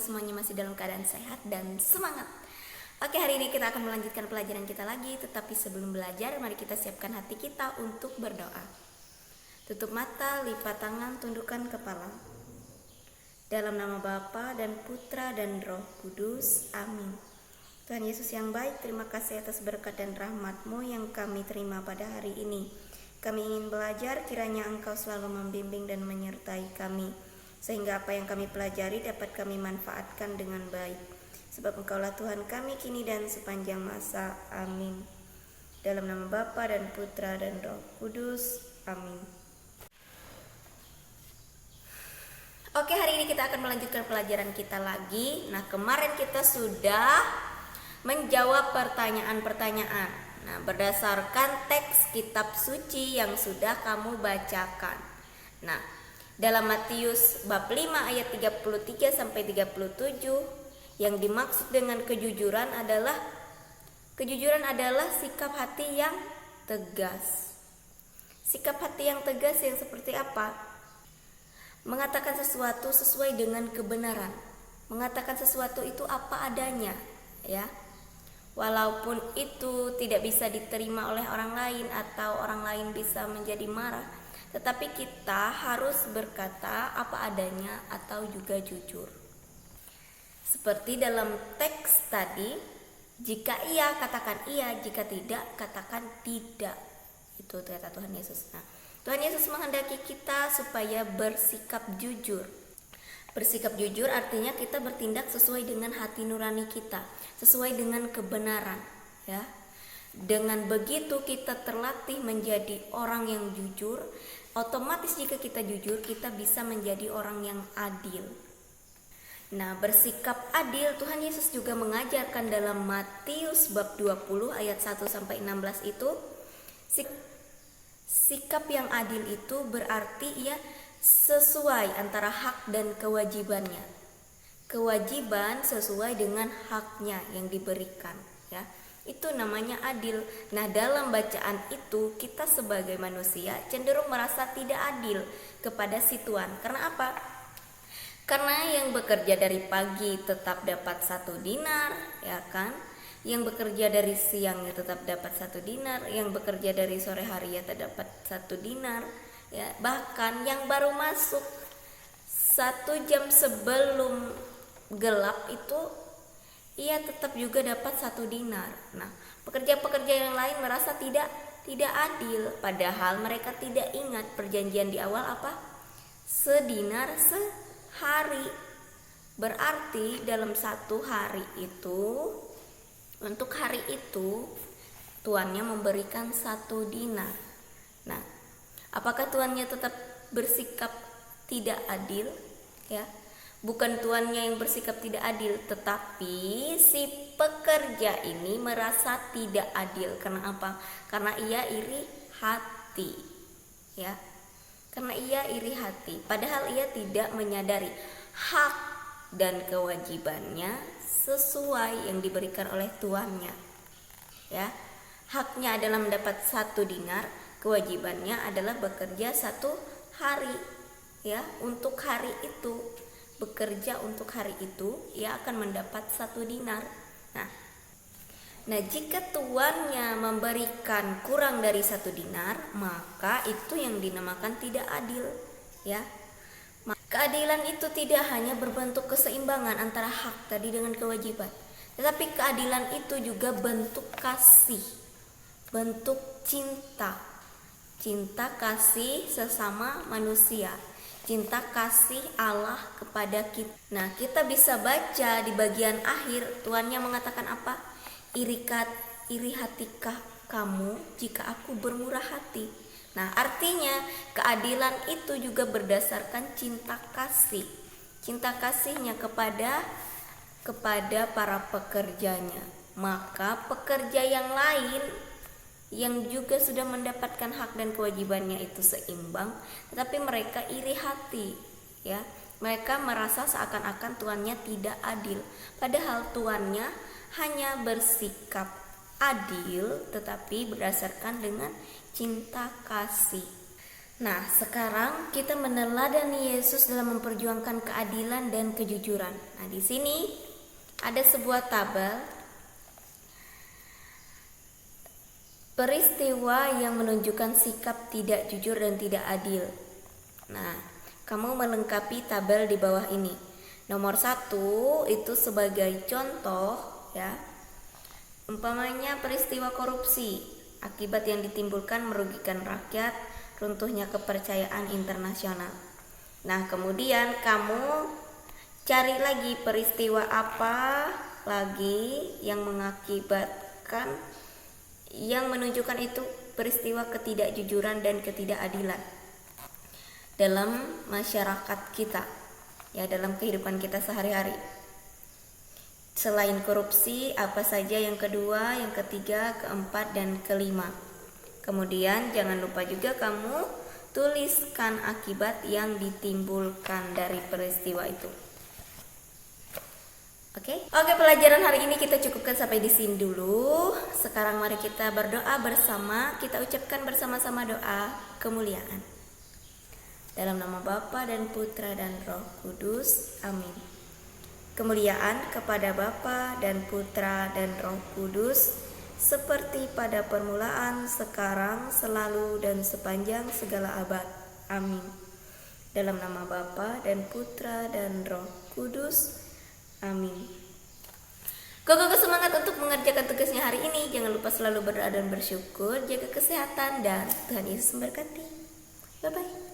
semuanya masih dalam keadaan sehat dan semangat. Oke, hari ini kita akan melanjutkan pelajaran kita lagi. Tetapi sebelum belajar, mari kita siapkan hati kita untuk berdoa. Tutup mata, lipat tangan, tundukkan kepala. Dalam nama Bapa dan Putra dan Roh Kudus, amin. Tuhan Yesus yang baik, terima kasih atas berkat dan rahmat-Mu yang kami terima pada hari ini. Kami ingin belajar, kiranya Engkau selalu membimbing dan menyertai kami, sehingga apa yang kami pelajari dapat kami manfaatkan dengan baik. Sebab Engkaulah Tuhan kami kini dan sepanjang masa. Amin. Dalam nama Bapa dan Putra dan Roh Kudus. Amin. Oke, hari ini kita akan melanjutkan pelajaran kita lagi. Nah, kemarin kita sudah menjawab pertanyaan-pertanyaan. Nah, berdasarkan teks kitab suci yang sudah kamu bacakan. Nah, dalam Matius bab 5 ayat 33 sampai 37, yang dimaksud dengan kejujuran adalah sikap hati yang tegas. Sikap hati yang tegas yang seperti apa? Mengatakan sesuatu sesuai dengan kebenaran. Mengatakan sesuatu itu apa adanya, ya. Walaupun itu tidak bisa diterima oleh orang lain atau orang lain bisa menjadi marah, tetapi kita harus berkata apa adanya atau juga jujur. Seperti dalam teks tadi, jika iya katakan iya, jika tidak katakan tidak. Itu kata Tuhan Yesus. Nah, Tuhan Yesus menghendaki kita supaya bersikap jujur. Bersikap jujur artinya kita bertindak sesuai dengan hati nurani kita, sesuai dengan kebenaran, ya. Dengan begitu kita terlatih menjadi orang yang jujur. Otomatis jika kita jujur, kita bisa menjadi orang yang adil. Nah, bersikap adil Tuhan Yesus juga mengajarkan dalam Matius bab 20 ayat 1 sampai 16 itu. Sikap yang adil itu berarti ia sesuai antara hak dan kewajibannya. Kewajiban sesuai dengan haknya yang diberikan, ya. Itu namanya adil. Nah, dalam bacaan itu kita sebagai manusia cenderung merasa tidak adil kepada si Tuhan. Karena apa? Karena yang bekerja dari pagi tetap dapat 1 dinar, ya kan? Yang bekerja dari siang tetap dapat 1 dinar, yang bekerja dari sore hari ya dapat 1 dinar, ya. Bahkan yang baru masuk 1 jam sebelum gelap itu ia tetap juga dapat 1 dinar. Nah, pekerja-pekerja yang lain merasa tidak adil, padahal mereka tidak ingat perjanjian di awal apa? Sedinar sehari. Berarti dalam 1 hari itu, untuk hari itu tuannya memberikan 1 dinar. Nah, apakah tuannya tetap bersikap tidak adil? Ya, bukan tuannya yang bersikap tidak adil, tetapi si pekerja ini merasa tidak adil. Karena apa? Karena ia iri hati, ya. Karena ia iri hati, padahal ia tidak menyadari hak dan kewajibannya sesuai yang diberikan oleh tuannya, ya. Haknya adalah mendapat 1 dinar, kewajibannya adalah bekerja 1 hari, ya. Untuk hari itu, bekerja untuk hari itu, ia akan mendapat 1 dinar. Nah, jika tuannya memberikan kurang dari 1 dinar, maka itu yang dinamakan tidak adil, ya. Keadilan itu tidak hanya berbentuk keseimbangan antara hak tadi dengan kewajiban, tetapi keadilan itu juga bentuk kasih, bentuk cinta kasih sesama manusia, cinta kasih Allah kepada kita. Nah, kita bisa baca di bagian akhir, tuannya mengatakan apa? Iri hatikah kamu jika aku bermurah hati? Nah, artinya keadilan itu juga berdasarkan cinta kasihnya kepada para pekerjanya. Maka pekerja yang lain yang juga sudah mendapatkan hak dan kewajibannya itu seimbang, tetapi mereka iri hati, ya. Mereka merasa seakan-akan tuannya tidak adil, padahal tuannya hanya bersikap adil tetapi berdasarkan dengan cinta kasih. Nah, sekarang kita meneladani Yesus dalam memperjuangkan keadilan dan kejujuran. Nah, di sini ada sebuah tabel peristiwa yang menunjukkan sikap tidak jujur dan tidak adil. Nah, kamu melengkapi tabel di bawah ini. Nomor 1 itu sebagai contoh ya. Umpamanya peristiwa korupsi, akibat yang ditimbulkan merugikan rakyat, runtuhnya kepercayaan internasional. Nah, kemudian kamu cari lagi peristiwa apa lagi yang mengakibatkan, yang menunjukkan itu peristiwa ketidakjujuran dan ketidakadilan dalam masyarakat kita, ya, dalam kehidupan kita sehari-hari. Selain korupsi, apa saja yang kedua, yang ketiga, keempat, dan kelima. Kemudian jangan lupa juga kamu tuliskan akibat yang ditimbulkan dari peristiwa itu. Oke, pelajaran hari ini kita cukupkan sampai di sini dulu. Sekarang mari kita berdoa bersama. Kita ucapkan bersama-sama doa kemuliaan. Dalam nama Bapa dan Putra dan Roh Kudus. Amin. Kemuliaan kepada Bapa dan Putra dan Roh Kudus, seperti pada permulaan, sekarang, selalu, dan sepanjang segala abad. Amin. Dalam nama Bapa dan Putra dan Roh Kudus. Amin. Go semangat untuk mengerjakan tugasnya hari ini. Jangan lupa selalu berdoa dan bersyukur. Jaga kesehatan dan Tuhan Yesus memberkati. Bye-bye.